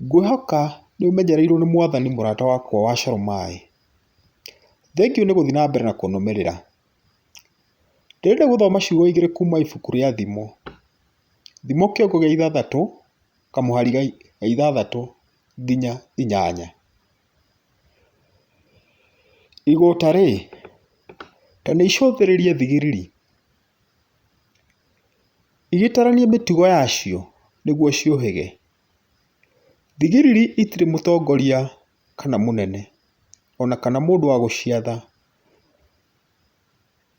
Ngwĩhoka nĩ ũmenyereirwo nĩ Mwathani mũrata wakwa wa coro maĩ. Thengiũ nĩ gũthiĩ na mbere na kũnũmĩrĩra. Ndĩrenda gũthoma ciugo igĩrĩ kuma ibuku rĩa thimo. Thimo kĩongo gĩa 6 kamũhari ga 6 nginya 8. Igũta rĩ, ta nĩ icũthĩrĩrie thigiriri, igĩtaranie mĩtugo yacio nĩguo ciũhĩge. Thigiriri itirĩ mũtongoria kana mũnene, ona kana mũndũ wa gũciatha,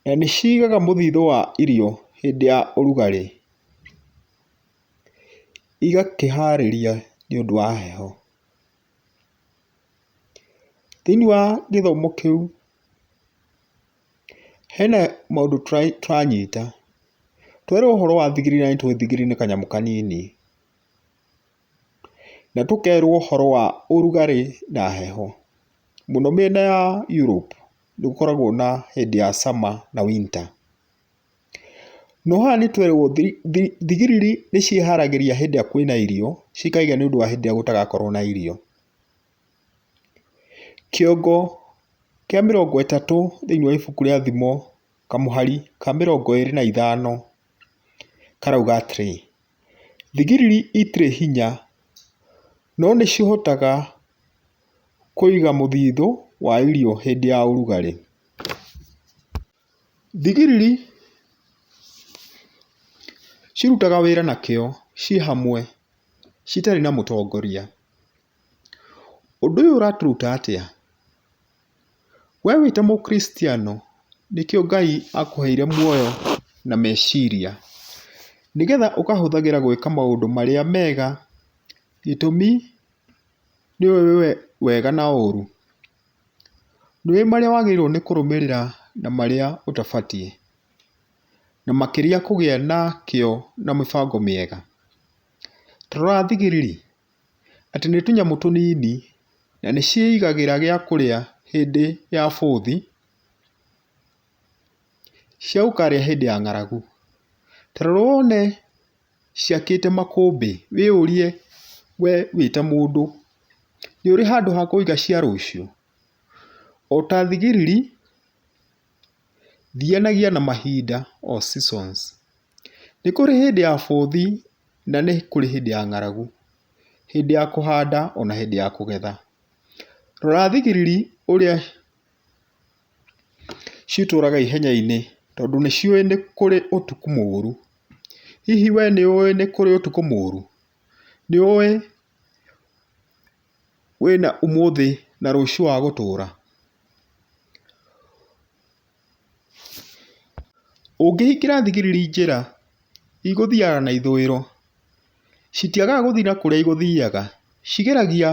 na nĩ ciigaga mũthithũ wa irio hĩndĩ ya ũrugarĩ, igakĩharĩria nĩ ũndũ wa heho. Thĩinĩ wa gĩthomo kĩu, hena maũndũ tũranyita. Twerwo ũhoro wa thigiriri na nĩtũĩ thigiriri nĩ kanyamũ kanini, na tũkerwo ũhoro wa ũrugarĩ na heho. Mũno mĩena ya Europe nĩ gũkoragwo na hĩndĩ ya summer na winter. No haha nĩ twerwo thigiriri nĩ ciĩharagĩria hĩndĩ ĩrĩa kwĩna irio, cikaiga nĩ ũndũ wa hĩndĩ ĩrĩa gũtagakorwo na irio. Kĩongo kĩa 30 thĩinĩ wa ibuku rĩa thimo kamũhari ka 25 karauga atĩrĩ: thigiriri itirĩ hinya, no nĩ cihotaga kũiga mũthithũ wa irio hĩndĩ ya ũrugarĩ. Thigiriri cirutaga wĩra na kĩo ciĩ hamwe, citarĩ na mũtongoria. Ũndũ ũyũ ũratũruta atĩa? We wĩta mũkristiano, nĩkĩo Ngai akũheire muoyo na meciria, nĩgetha ũkahũthagĩra gwĩka maũndũ marĩa mega, gĩtũmi nĩũĩ wega na ũũru. Nĩũĩ marĩa wagĩrĩirwo nĩ kũrũmĩrĩra na marĩa ũtabatiĩ, na makĩria kũgĩa na kĩo na mĩbango mĩega. Ta rora thigiriri, atĩ nĩ tũnyamũ tũnini na nĩ ciĩigagĩra gĩa kũrĩa hĩndĩ ya bũthi, cia gũkarĩa hĩndĩ ya ng'aragu. Ta rora wone ciakĩte makũmbĩ, wĩyũrie we wĩta mũndũ, nĩ ũrĩ handũ ha kũiga cia rũciũ? O ta thigiriri, thianagia na mahinda o seasons. Nĩ kũrĩ hĩndĩ ya bũthi na nĩ kũrĩ hĩndĩ ya ng'aragu, hĩndĩ ya kũhanda ona hĩndĩ ya kũgetha. Rora thigiriri ũrĩa citũraga ihenya-inĩ, tondũ nĩ ciũĩ nĩ kũrĩ ũtukũ mũũru. Hihi we nĩ ũĩ nĩ kũrĩ ũtukũ mũũru? Nĩ ũĩ wĩna ũmũthĩ na rũciũ wa gũtũũra? Ũngĩhingĩra thigiriri njĩra igũthiaga na ithũĩro, citiagaga gũthiĩ na kũrĩa igũthiaga, cigeragia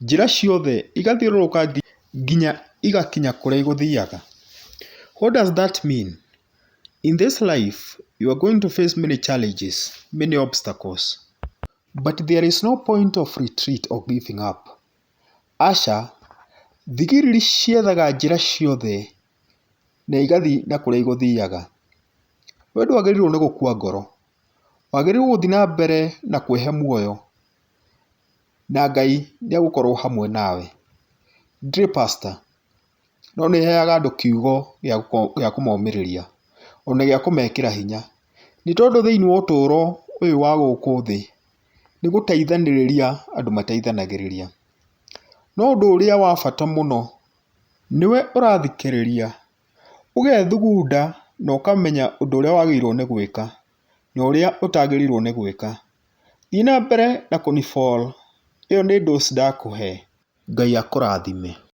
njĩra ciothe, igathiũrũrũka nginya igakinya kũrĩa igũthiaga. What does that mean? In this life, you are going to face many challenges, many obstacles. But there is no point of retreat or giving up. Aca, thigiriri ciethaga njĩra ciothe na igathiĩ na kũrĩa igũthiaga. We ndwagĩrĩirwo nĩ gũkua ngoro, wagĩrĩirwo gũthiĩ na mbere na kwĩhe muoyo, na Ngai nĩ egũkorwo hamwe nawe. Ndirĩ pastor, no nĩ heaga andũ kiugo gĩa kũmomĩrĩria, ona gĩa kũmekĩra hinya. Nĩ tondũ thĩinĩ wa ũtũũro ũyũ wa gũkũ thĩ, nĩ gũteithanĩrĩria andũ mateithanagĩrĩria. No ũndũ ũrĩa wa bata mũno, nĩwe ũrathikĩrĩria, ũgethugunda na ũkamenya ũndũ ũrĩa wagĩrĩirwo nĩ gwĩka na ũrĩa ũtagĩrĩirwo nĩ gwĩka. Thiĩ na mbere na kũniball. Ĩyo nĩ dose ndakũhe. Ngai akũrathime.